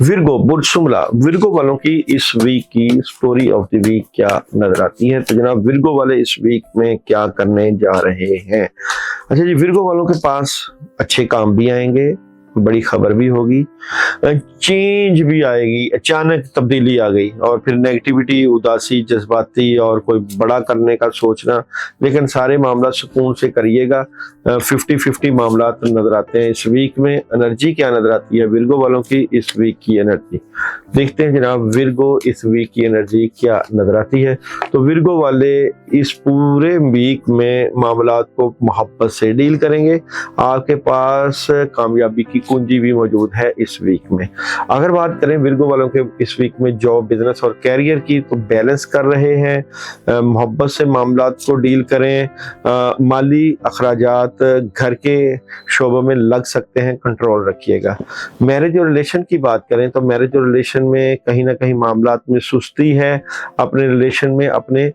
Virgo बुर्सुमला Virgo वालों की इस वीक की स्टोरी ऑफ द वीक क्या नजर आती है। तो जनाब विर्गो वाले इस वीक में क्या करने जा रहे हैं। अच्छा जी, विर्गो वालों के पास अच्छे काम भी आएंगे, बड़ी खबर भी होगी, चेंज भी आएगी, अचानक तब्दीली आ गई और फिर नेगेटिविटी, उदासी, जज्बाती और कोई बड़ा करने का सोचना, लेकिन सारे मामला सुकून से करिएगा। 50-50 मामला नजर आते हैं इस वीक में। एनर्जी क्या नजर आती है विर्गो वालों की इस वीक की एनर्जी देखते हैं जनाब। विर्गो इस वीक की एनर्जी क्या नजर आती है। तो विर्गो वाले इस पूरे वीक में मामलात को मोहब्बत से डील करेंगे। आपके पास कामयाबी की कुंजी भी मौजूद है इस वीक में। अगर बात करें विर्गो वालों के इस वीक में जॉब, बिजनेस और कैरियर की, तो बैलेंस कर रहे हैं, मोहब्बत से मामलात को डील करें। माली अखराजात घर के शोबों में लग सकते हैं, कंट्रोल रखिएगा। मैरिज और रिलेशन की बात करें तो मैरिज और रिलेशन में कहीं ना कहीं मामलात में सुस्ती है। अपने रिलेशन में अपने